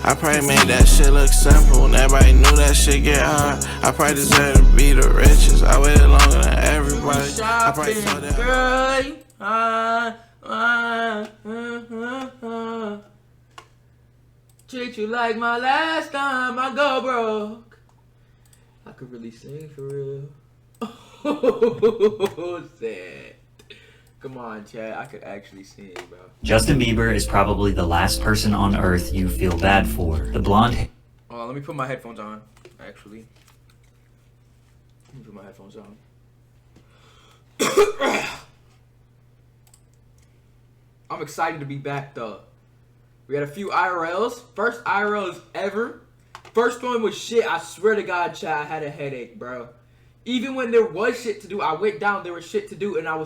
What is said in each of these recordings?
I probably made that shit look simple. Everybody knew that shit get hard. I probably deserve to be the richest. I waited longer than everybody. I probably saw that. Girl, treat you like my last time I go broke. I could really sing for real. Oh, sad. Come on, Chad. I could actually sing, bro. Justin Bieber is probably the last person on earth you feel bad for. The blonde... Oh, let me put my headphones on, actually. Let me put my headphones on. I'm excited to be back, though. We had a few IRLs. First IRLs ever. First one was shit. I swear to God, Chad, I had a headache, bro. Even when there was shit to do, I went down, there was shit to do, and I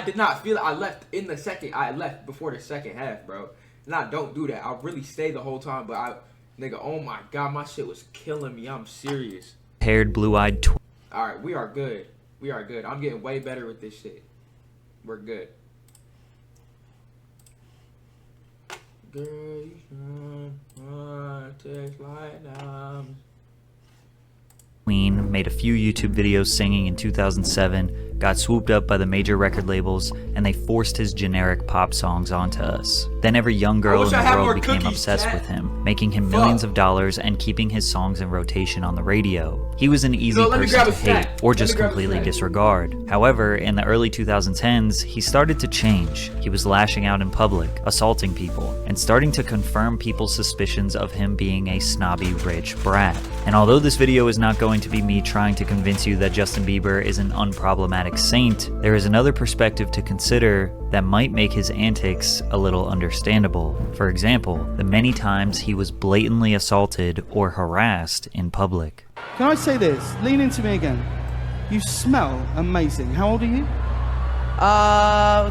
did not feel it. I left before the second half, bro. And I don't do that. I really stay the whole time, but nigga, oh my God, my shit was killing me. I'm serious. Haired, blue-eyed Alright, we are good. We are good. I'm getting way better with this shit. We're good. Girl, you taste like diamonds. Queen made a few YouTube videos singing in 2007, got swooped up by the major record labels, and they forced his generic pop songs onto us. Then every young girl in the world became obsessed with him, making him millions of dollars and keeping his songs in rotation on the radio. He was an easy person to hate or just completely disregard. However, in the early 2010s, he started to change. He was lashing out in public, assaulting people, and starting to confirm people's suspicions of him being a snobby rich brat. And although this video is not going to be me trying to convince you that Justin Bieber is an unproblematic saint, there is another perspective to consider that might make his antics a little understandable. For example, the many times he was blatantly assaulted or harassed in public. Can I say this? Lean into me again. You smell amazing. How old are you?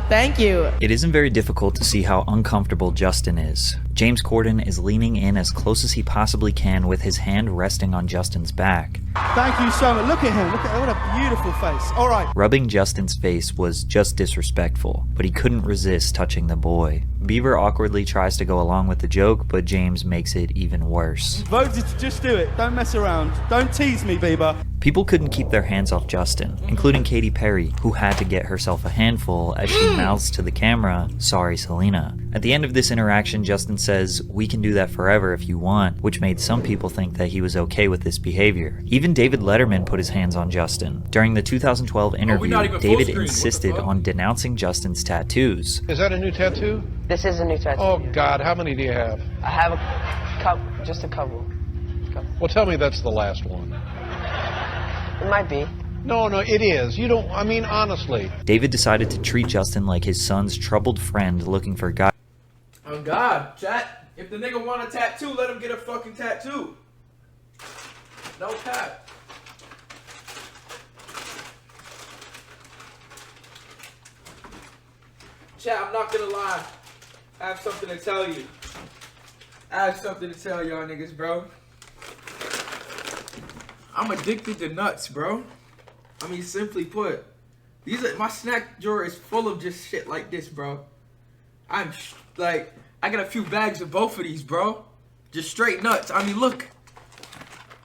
Thank you. It isn't very difficult to see how uncomfortable Justin is. James Corden is leaning in as close as he possibly can with his hand resting on Justin's back. Thank you so much. Look at him. Look at what a beautiful face. All right. Rubbing Justin's face was just disrespectful, but he couldn't resist touching the boy. Bieber awkwardly tries to go along with the joke, but James makes it even worse. Voted to just do it. Don't mess around. Don't tease me, Bieber. People couldn't keep their hands off Justin, including Katy Perry, who had to get herself a handful as she mouths to the camera, "Sorry, Selena." At the end of this interaction, Justin says, "We can do that forever if you want," which made some people think that he was okay with this behavior. Even David Letterman put his hands on Justin. During the 2012 interview, David insisted on denouncing Justin's tattoos. Is that a new tattoo? This is a new tattoo. Oh God, how many do you have? I have a couple, just a couple. Well, tell me that's the last one. It might be. No, it is. You don't, I mean, honestly. David decided to treat Justin like his son's troubled friend looking for guys. Oh God, chat. If the nigga want a tattoo, let him get a fucking tattoo. No cap. Chat, I'm not gonna lie. I have something to tell you. I have something to tell y'all niggas, bro. I'm addicted to nuts, bro. I mean, simply put, my snack drawer is full of just shit like this, bro. I got a few bags of both of these, bro. Just straight nuts. I mean, look,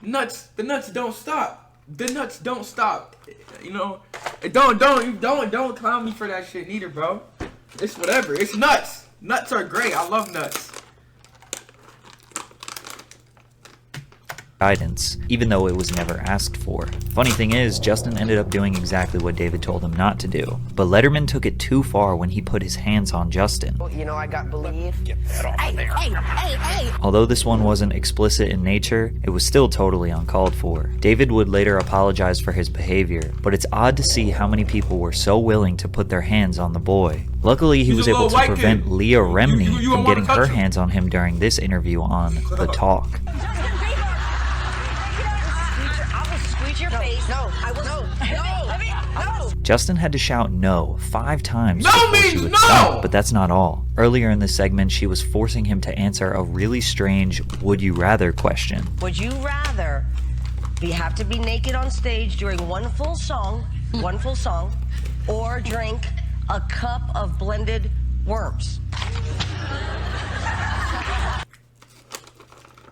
nuts. The nuts don't stop. The nuts don't stop. You know, don't clown me for that shit neither, bro. It's whatever. It's nuts. Nuts are great. I love nuts. Guidance, even though it was never asked for. Funny thing is, Justin ended up doing exactly what David told him not to do. But Letterman took it too far when he put his hands on Justin. You know, I got believe. Get that off of there. Hey. Although this one wasn't explicit in nature, it was still totally uncalled for. David would later apologize for his behavior, but it's odd to see how many people were so willing to put their hands on the boy. Luckily, he was able to prevent Leah Remini from getting her hands on him during this interview on The Talk. Justin had to shout no 5 times before she would stop, but that's not all. Earlier in this segment, she was forcing him to answer a really strange would you rather question. Would you rather have to be naked on stage during one full song, or drink a cup of blended worms?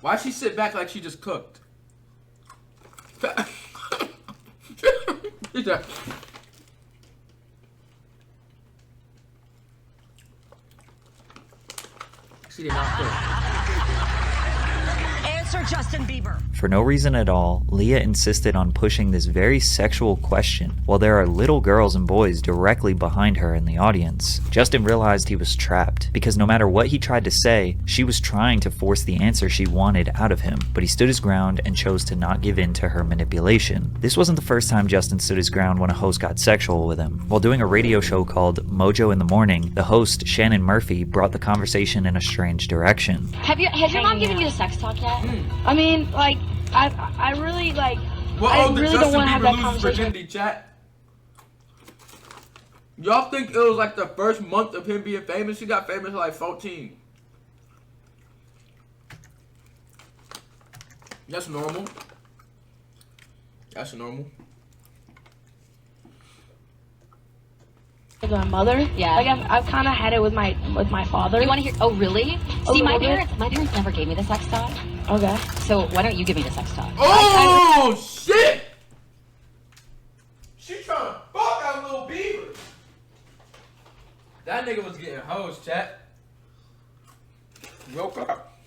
Why'd she sit back like she just cooked? She did not cook. Answer Justin Bieber. For no reason at all, Leah insisted on pushing this very sexual question while there are little girls and boys directly behind her in the audience. Justin realized he was trapped because no matter what he tried to say, she was trying to force the answer she wanted out of him, but he stood his ground and chose to not give in to her manipulation. This wasn't the first time Justin stood his ground when a host got sexual with him. While doing a radio show called Mojo in the Morning, the host, Shannon Murphy, brought the conversation in a strange direction. Has your mom given you the sex talk yet? I mean, like, I really, like, Well, I really don't want to have that Bieber loses conversation. virginity, chat. Y'all think it was like the first month of him being famous? He got famous at like 14. That's normal. That's normal. With my mother, Yeah. like I've kind of had it with my father. You want to hear? Oh, really? See, my little bit. parents never gave me the sex talk. Okay. So why don't you give me the sex talk? Oh shit! She trying to fuck out little Bieber. That nigga was getting hoes, chat. Woke up.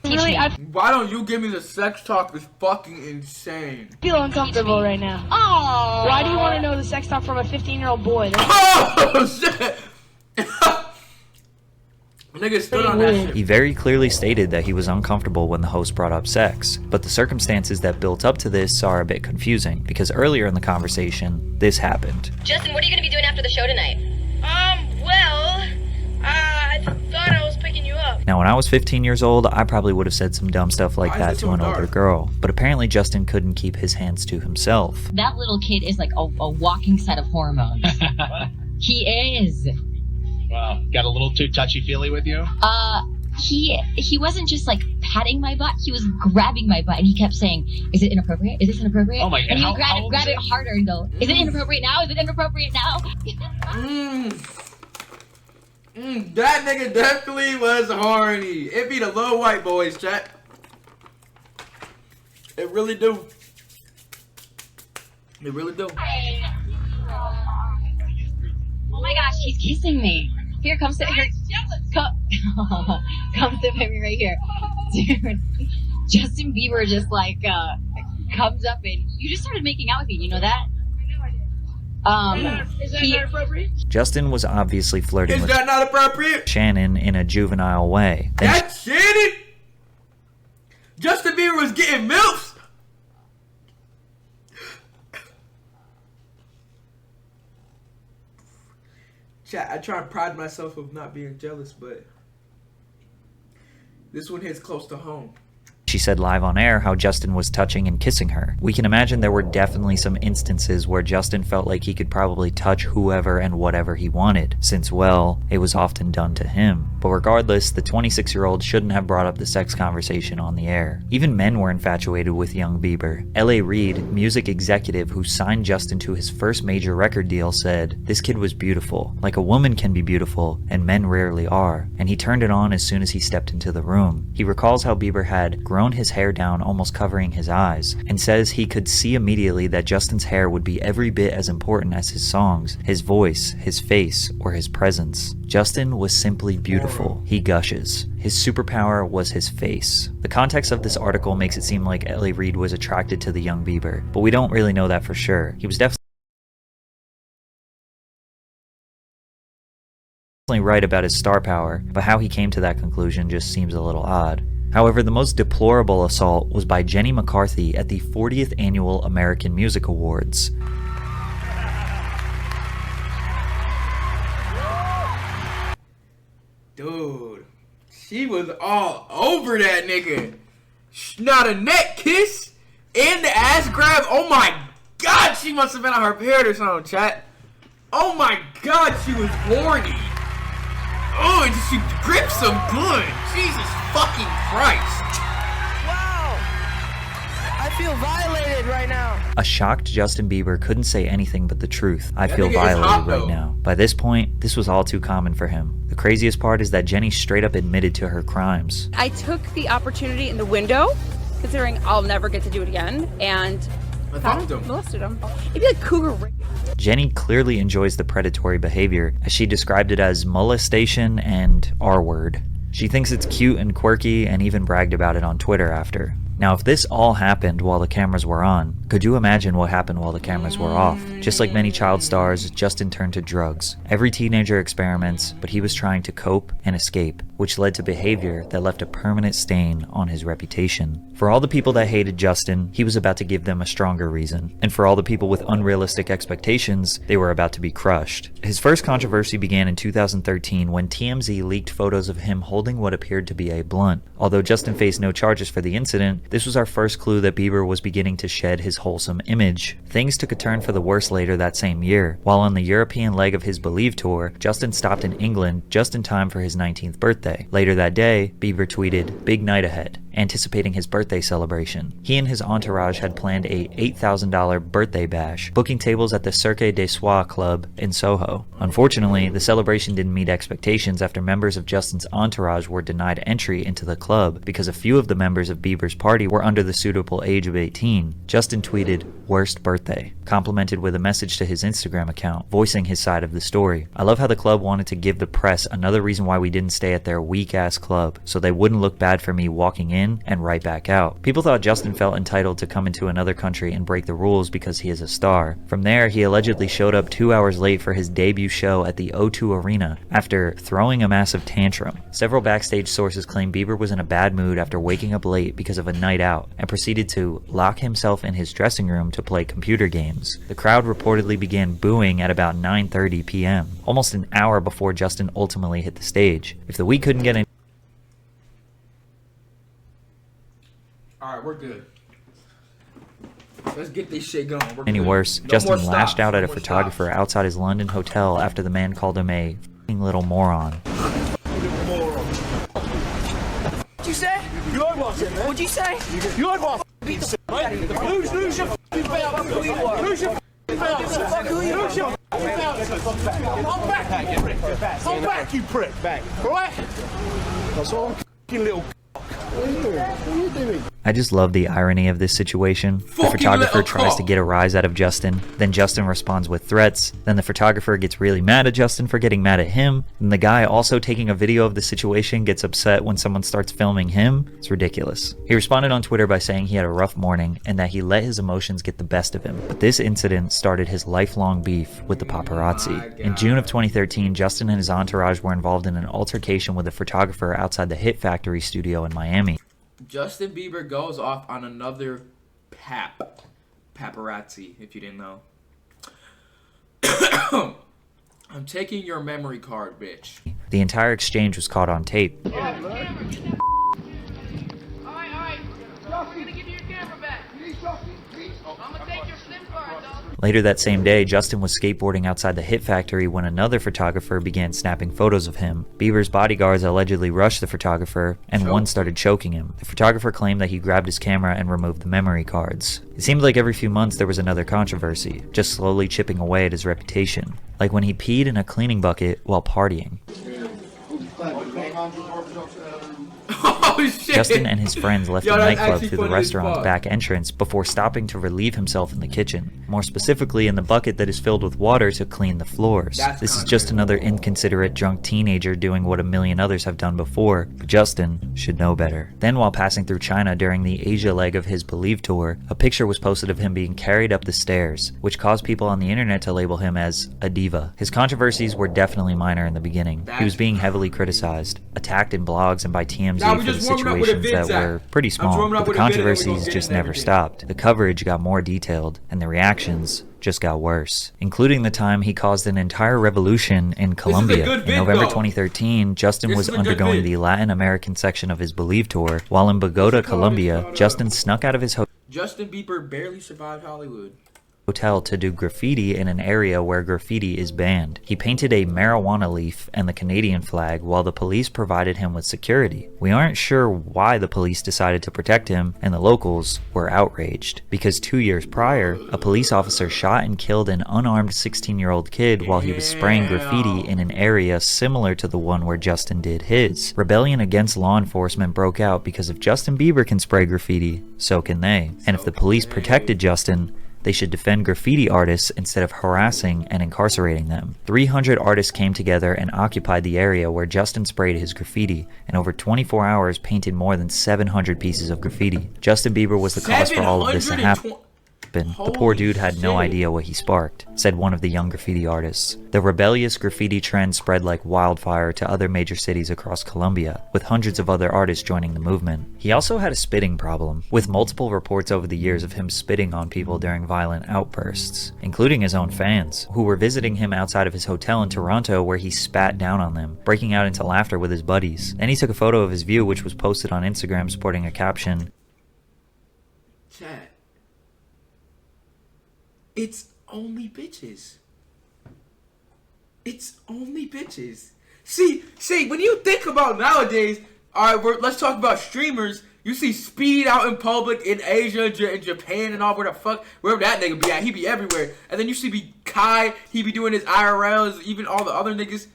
Really, I Why don't you give me the sex talk? Is fucking insane. feel uncomfortable right now. Oh. Why do you want to know the sex talk from a 15-year-old boy? Oh shit! Nigga stood on that shit. He very clearly stated that he was uncomfortable when the host brought up sex, but the circumstances that built up to this are a bit confusing, because earlier in the conversation, this happened. Justin, what are you going to be doing after the show tonight? I thought I was picking you up. Now, when I was 15 years old, I probably would have said some dumb stuff like Why is that it to so an older dark? girl, but apparently Justin couldn't keep his hands to himself. That little kid is like a walking set of hormones. He is. Wow, got a little too touchy-feely with you? He wasn't just like patting my butt, he was grabbing my butt and he kept saying, "Is it inappropriate? Is this inappropriate?" Oh my God, And he would how old grab is it it? harder and go, "Is it inappropriate now? Is it inappropriate now?" That nigga definitely was horny. It be the little white boys, chat. It really do. It really do. Oh my gosh, he's kissing me. Here, come sit here. Come sit by me right here. Dude, Justin Bieber just like comes up and you just started making out with me, you know that? Is that not appropriate? Justin was obviously flirting Is with that not appropriate? Shannon in a juvenile way. Then That's Shannon? Justin Bieber was getting milfs? Chat, I try and pride myself of not being jealous, but this one hits close to home. she said live on air how Justin was touching and kissing her. We can imagine there were definitely some instances where Justin felt like he could probably touch whoever and whatever he wanted, since, well, it was often done to him. But regardless, the 26-year-old shouldn't have brought up the sex conversation on the air. Even men were infatuated with young Bieber. L.A. Reid, music executive who signed Justin to his first major record deal, said, "This kid was beautiful, like a woman can be beautiful, and men rarely are, and he turned it on as soon as he stepped into the room." He recalls how Bieber had grown his hair down almost covering his eyes, and says he could see immediately that Justin's hair would be every bit as important as his songs, his voice, his face, or his presence. Justin was simply beautiful, he gushes. His superpower was his face. The context of this article makes it seem like L.A. Reid was attracted to the young Bieber, but we don't really know that for sure. He was definitely right about his star power, but how he came to that conclusion just seems a little odd. However, the most deplorable assault was by Jenny McCarthy at the 40th Annual American Music Awards. Dude, she was all over that nigga. Not a neck kiss and the ass grab. Oh my god, she must have been on her period or something, chat. Oh my god, she was horny. Oh, and she gripped some good. Jesus fucking Christ. Wow! I feel violated right now. A shocked Justin Bieber couldn't say anything but the truth. I feel violated right now. By this point, this was all too common for him. The craziest part is that Jenny straight up admitted to her crimes. I took the opportunity in the window, considering I'll never get to do it again, and molested him. It'd be like cougar rape. Jenny clearly enjoys the predatory behavior, as she described it as molestation and R-word. She thinks it's cute and quirky and even bragged about it on Twitter after. Now, if this all happened while the cameras were on, could you imagine what happened while the cameras were off? Just like many child stars, Justin turned to drugs. Every teenager experiments, but he was trying to cope and escape, which led to behavior that left a permanent stain on his reputation. For all the people that hated Justin, he was about to give them a stronger reason. And for all the people with unrealistic expectations, they were about to be crushed. His first controversy began in 2013 when TMZ leaked photos of him holding what appeared to be a blunt. Although Justin faced no charges for the incident, this was our first clue that Bieber was beginning to shed his wholesome image. Things took a turn for the worse later that same year. While on the European leg of his Believe tour, Justin stopped in England just in time for his 19th birthday. Later that day, Bieber tweeted, "Big night ahead," anticipating his birthday celebration. He and his entourage had planned a $8,000 birthday bash, booking tables at the Cirque des Soirs Club in Soho. Unfortunately, the celebration didn't meet expectations after members of Justin's entourage were denied entry into the club because a few of the members of Bieber's party were under the suitable age of 18. Justin tweeted, "Worst birthday," complimented with a message to his Instagram account, voicing his side of the story. "I love how the club wanted to give the press another reason why we didn't stay at their weak-ass club, so they wouldn't look bad for me walking in and right back out." People thought Justin felt entitled to come into another country and break the rules because he is a star. From there, he allegedly showed up 2 hours late for his debut show at the O2 Arena after throwing a massive tantrum. Several backstage sources claim Bieber was in a bad mood after waking up late because of a night out and proceeded to lock himself in his dressing room to play computer games. The crowd reportedly began booing at about 9:30 p.m., almost an hour before Justin ultimately hit the stage. If the week couldn't get any... Alright, we're good. Let's get this shit going. Any worse, Justin lashed out at a photographer outside his London hotel after the man called him a f***ing little moron. What'd you say? You heard what I said, man. What'd you say? You heard what I beat the f*** out of you. Lose your f***ing belt. Who you are. Lose your f***ing belt. Who you are. Lose your f***ing belt. I'm back, you prick. I'm back, you prick. Back. Right? That's all f***ing little What are you doing? What are you doing? I just love the irony of this situation. The photographer tries to get a rise out of Justin, then Justin responds with threats, then the photographer gets really mad at Justin for getting mad at him, and the guy also taking a video of the situation gets upset when someone starts filming him. It's ridiculous. He responded on Twitter by saying he had a rough morning and that he let his emotions get the best of him. But this incident started his lifelong beef with the paparazzi. In June of 2013, Justin and his entourage were involved in an altercation with a photographer outside the Hit Factory studio in Miami. Justin Bieber goes off on another paparazzi, if you didn't know. I'm taking your memory card, bitch. The entire exchange was caught on tape. Alright. I'm gonna give you your camera back. I'm gonna take your SIM card, dog. Later that same day, Justin was skateboarding outside the Hit Factory when another photographer began snapping photos of him. Bieber's bodyguards allegedly rushed the photographer, and one started choking him. The photographer claimed that he grabbed his camera and removed the memory cards. It seemed like every few months there was another controversy, just slowly chipping away at his reputation. Like when he peed in a cleaning bucket while partying. Oh, shit. Justin and his friends left the nightclub through the restaurant's back entrance before stopping to relieve himself in the kitchen. More specifically, in the bucket that is filled with water to clean the floors. This is just another inconsiderate drunk teenager doing what a million others have done before, but Justin should know better. Then while passing through China during the Asia leg of his Believe tour, a picture was posted of him being carried up the stairs, which caused people on the internet to label him as a diva. His controversies were definitely minor in the beginning. He was being heavily criticized, attacked in blogs and by TMZ for the situations that were pretty small, but the controversies just never stopped. The coverage got more detailed, and the reactions just got worse, including the time he caused an entire revolution in Colombia. In November 2013, Justin was undergoing the Latin American section of his Believe tour. While in Bogota, Colombia, Justin snuck out of his hotel. Justin Bieber barely survived Hollywood. hotel to do graffiti in an area where graffiti is banned. He painted a marijuana leaf and the Canadian flag while the police provided him with security. We aren't sure why the police decided to protect him, and the locals were outraged because 2 years prior, a police officer shot and killed an unarmed 16-year-old kid while he was spraying graffiti in an area similar to the one where Justin did his. Rebellion against law enforcement broke out because if Justin Bieber can spray graffiti, so can they. And if the police protected Justin, they should defend graffiti artists instead of harassing and incarcerating them. 300 artists came together and occupied the area where Justin sprayed his graffiti, and over 24 hours painted more than 700 pieces of graffiti. Justin Bieber was the cause for all of this to happen. The poor dude had no idea what he sparked, said one of the young graffiti artists. The rebellious graffiti trend spread like wildfire to other major cities across Colombia, with hundreds of other artists joining the movement. He also had a spitting problem, with multiple reports over the years of him spitting on people during violent outbursts, including his own fans, who were visiting him outside of his hotel in Toronto where he spat down on them, breaking out into laughter with his buddies. Then he took a photo of his view, which was posted on Instagram sporting a caption, "Chat. It's only bitches. It's only bitches." See, when you think about nowadays, all right, let's talk about streamers. You see Speed out in public in Asia, in Japan, and all where the fuck, wherever that nigga be at, he be everywhere. And then you see Kai, he be doing his IRLs, even all the other niggas.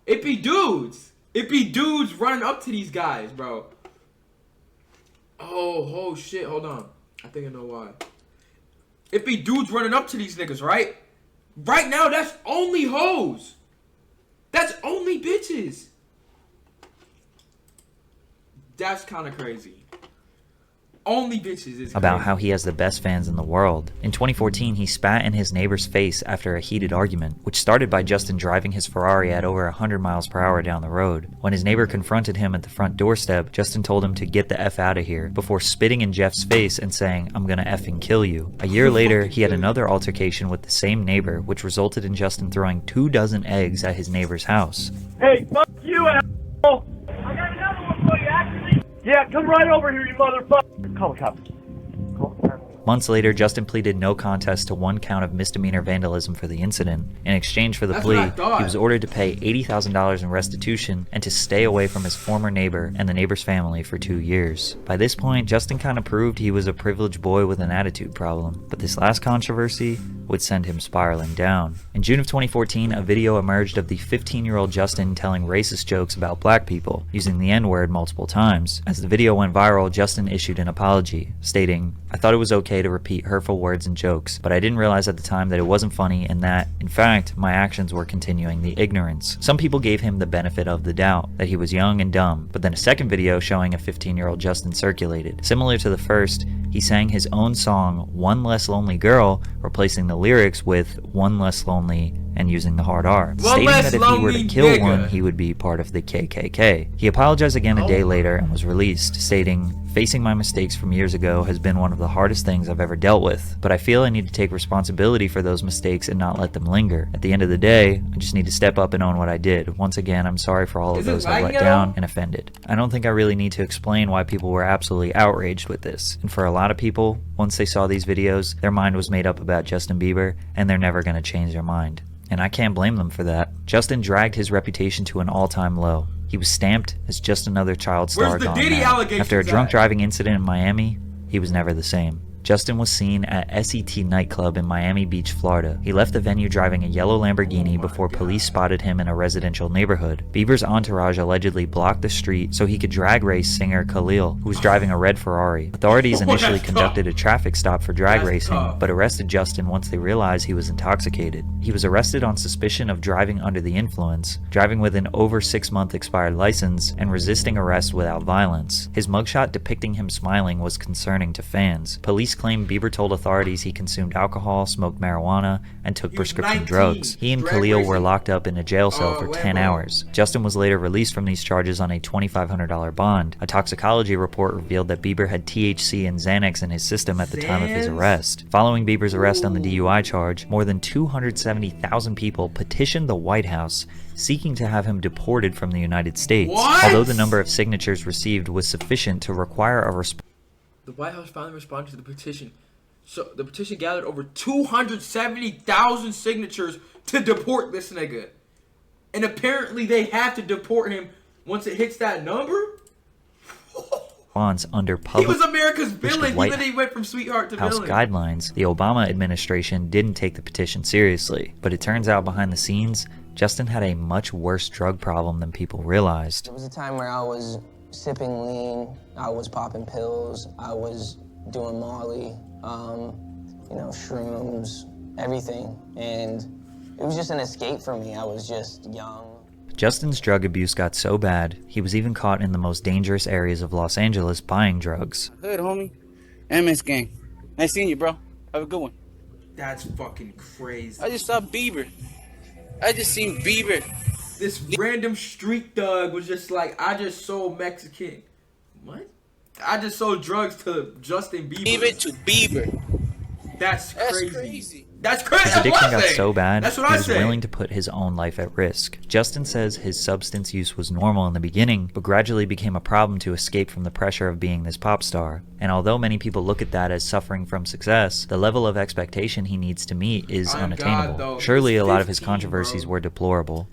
It be dudes. It be dudes running up to these guys, bro. Oh shit, hold on. I think I know why. It be dudes running up to these niggas, right? Right now, that's only hoes. That's only bitches. That's kind of crazy. Only bitches is about crazy. How he has the best fans in the world. In 2014, he spat in his neighbor's face after a heated argument, which started by Justin driving his Ferrari at over 100 miles per hour down the road. When his neighbor confronted him at the front doorstep, Justin told him to get the F out of here, before spitting in Jeff's face and saying, "I'm gonna effing kill you." A year later, he had another altercation with the same neighbor, which resulted in Justin throwing 24 eggs at his neighbor's house. "Hey, fuck you, asshole! I got another one for you, actually! Yeah, come right over here, you motherfucker! Call the cops. Months later, Justin pleaded no contest to 1 count of misdemeanor vandalism for the incident. In exchange for the plea, he was ordered to pay $80,000 in restitution and to stay away from his former neighbor and the neighbor's family for 2 years. By this point, Justin kind of proved he was a privileged boy with an attitude problem, but this last controversy would send him spiraling down. In June of 2014, a video emerged of the 15-year-old Justin telling racist jokes about black people, using the N-word multiple times. As the video went viral, Justin issued an apology, stating, "I thought it was okay to repeat hurtful words and jokes, but I didn't realize at the time that it wasn't funny and that, in fact, my actions were continuing the ignorance." Some people gave him the benefit of the doubt, that he was young and dumb, but then a second video showing a 15-year-old Justin circulated. Similar to the first, he sang his own song, "One Less Lonely Girl," replacing the lyrics with "One Less Lonely" and using the hard R, stating that if he were to kill one, he would be part of the KKK. He apologized again a day later and was released, stating, "Facing my mistakes from years ago has been one of the hardest things I've ever dealt with, but I feel I need to take responsibility for those mistakes and not let them linger. At the end of the day, I just need to step up and own what I did. Once again, I'm sorry for all of those I let down and offended." I don't think I really need to explain why people were absolutely outraged with this. And for a lot of people, once they saw these videos, their mind was made up about Justin Bieber, and they're never going to change their mind. And I can't blame them for that. Justin dragged his reputation to an all-time low. He was stamped as just another child star gone mad. After a drunk driving incident in Miami, he was never the same. Justin was seen at SET nightclub in Miami Beach, Florida. He left the venue driving a yellow Lamborghini before police spotted him in a residential neighborhood. Bieber's entourage allegedly blocked the street so he could drag race singer Khalil, who was driving a red Ferrari. Authorities initially conducted a traffic stop for drag racing, but arrested Justin once they realized he was intoxicated. He was arrested on suspicion of driving under the influence, driving with an over 6-month expired license, and resisting arrest without violence. His mugshot depicting him smiling was concerning to fans. Police claimed Bieber told authorities he consumed alcohol, smoked marijuana, and took prescription drugs. He and Khalil were locked up in a jail cell for 10 hours. Justin was later released from these charges on a $2,500 bond. A toxicology report revealed that Bieber had THC and Xanax in his system at the time of his arrest. Following Bieber's arrest on the DUI charge, more than 270,000 people petitioned the White House seeking to have him deported from the United States. Although the number of signatures received was sufficient to require a response. The White House finally responded to the petition. So the petition gathered over 270,000 signatures to deport this nigga. And apparently they have to deport him once it hits that number? Under public, he was America's villain, White even though he went from sweetheart to House villain. guidelines, the Obama administration didn't take the petition seriously. But it turns out behind the scenes, Justin had a much worse drug problem than people realized. There was a time where I was sipping lean, I was popping pills, I was doing Molly, you know, shrooms, everything. And it was just an escape for me. I was just young. Justin's drug abuse got so bad, he was even caught in the most dangerous areas of Los Angeles buying drugs. Hood, homie. MS gang. Nice seeing you, bro. Have a good one. That's fucking crazy. I just saw Bieber. I just seen Bieber. This random street thug was just like, I just sold Mexican. What? I just sold drugs to Justin Bieber. Bieber to Bieber. That's crazy. That's crazy. His addiction got so bad, That's what he I was say. willing to put his own life at risk. Justin says his substance use was normal in the beginning, but gradually became a problem to escape from the pressure of being this pop star. And although many people look at that as suffering from success, the level of expectation he needs to meet is unattainable. Surely a lot of his controversies were deplorable,